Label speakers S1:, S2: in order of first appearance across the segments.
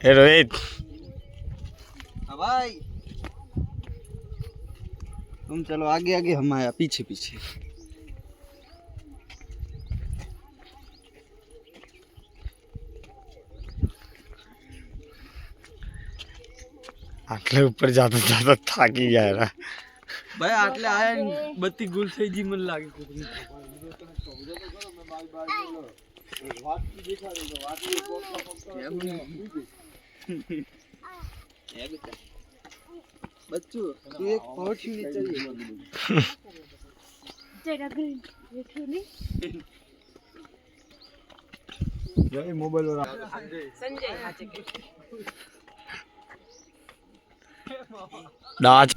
S1: हे रोहित
S2: भाई तुम चलो आगे आगे, हम आया पीछे पीछे।
S1: आटले ऊपर जाता जाता थाकी गया रहा
S2: भाई आटले आया बत्ती गुल થઈ જી मन लागे बच्चू तू एक पॉट ही नहीं चाहिए
S3: जगह देखो नहीं
S1: ये मोबाइल वाला
S3: संजय हाचे के
S1: डाच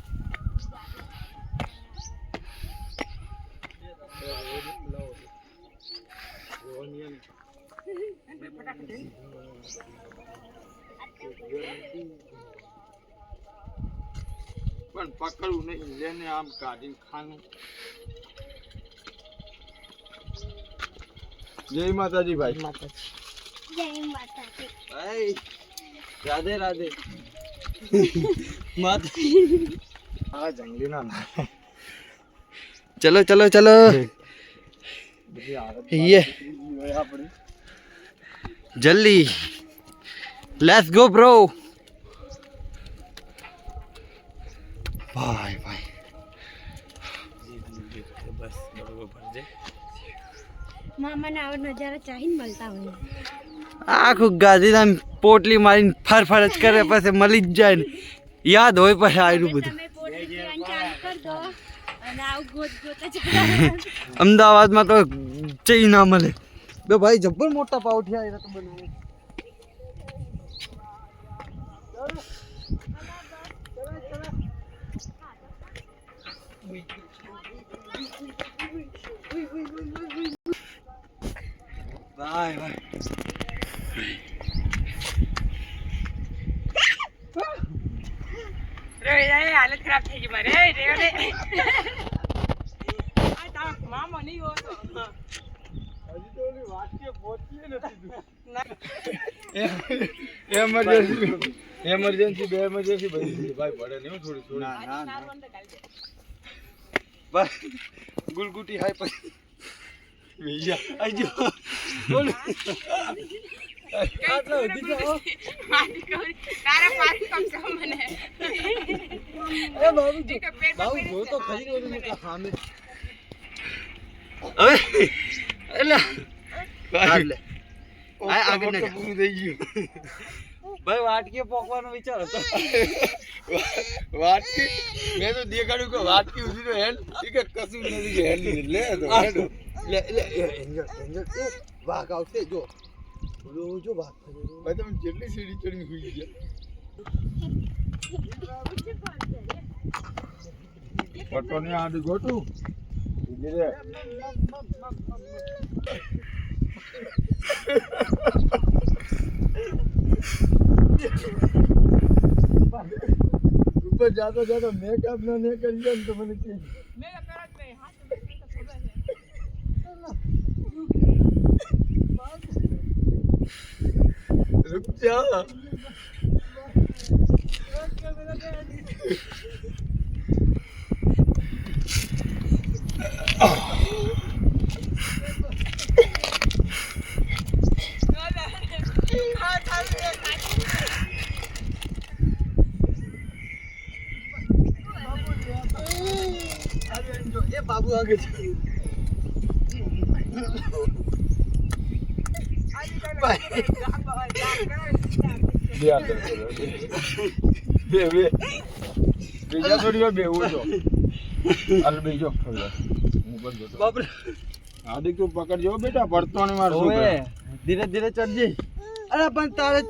S2: પણ પકડવું નહીં, લેને આમ કાઢીને ખાનું। જય માતાજી ભાઈ।
S3: जय माता दी
S2: ભાઈ રાધે રાધે માતા।
S1: આ જંગલી ના
S2: चलो चलो चलो ये जल्दी लेट्स गो ब्रो। भाई भाई
S1: બસ બરોબર ભરજે
S3: मामा ने और नजारा चाहिए મળતા હોય
S2: આખું ગાંધીધામ પોટલી મારીને ફરફર જ કરે પછી મળી જ જાય ને યાદ હોય પછી આયરું બધું।
S3: તમે પોટલી પીવાનું ચાલુ કર દો અને આવ ગોત ગોત જ
S2: અમદાવાદમાં તો ચઈ ના મળે। બે ભાઈ જબ્બર મોટા પાવઠિયા એના તો બનાવે। ભાઈ ભાઈ
S3: રે હાલત ખરાબ થઈ ગઈ મારે રે રે આ તા મામા નહીં હોતો
S2: હજી તો ઓલી વાટકે પહોંચીએ નથી એમરજન્સી બે એમરજન્સી બધી ભાઈ પડે નહીં થોડી થોડી ના ના ભાઈ ગુલગુટી હાય પછી બીજા આજો બોલ આટલો દીજો
S3: મારી કોઈ તારા પાસ કમ સે મને
S2: એ બાબુ જો તો ખરી ઓલી મોટા સામે હવે એલા ભાઈ લે આ આગળ ને પૂરું થઈ ગયું ભાઈ વાટકે પોકવાનો વિચાર હતો વાટકી મેં તો દેખાડ્યું કે વાટકી ઉધી તો હેન્ડ ઠીક છે કશું નથી કે હેન્ડ લે તો લે લે એન્જર એન્જર વાઘ આવશે જો બોલો જો વાઘ ભાઈ તમે જેટલી સીડી ચડીને હોઈ ગયા પટોની આડી ગોટું લે ऊपर जाता जाता मेकअप ना नहीं कर लिया तो मैंने की
S3: મેં કરત નહીં હાથ તો ખબર
S2: रुक जा ये बाबू आगे બીજા થોડી વાર બેવું છો અરે બીજો બાપરે હાર્દિક તું પકડજો બેટા પડતો નહીં મારશું ધીરે ધીરે ચડજી અરે પણ તારે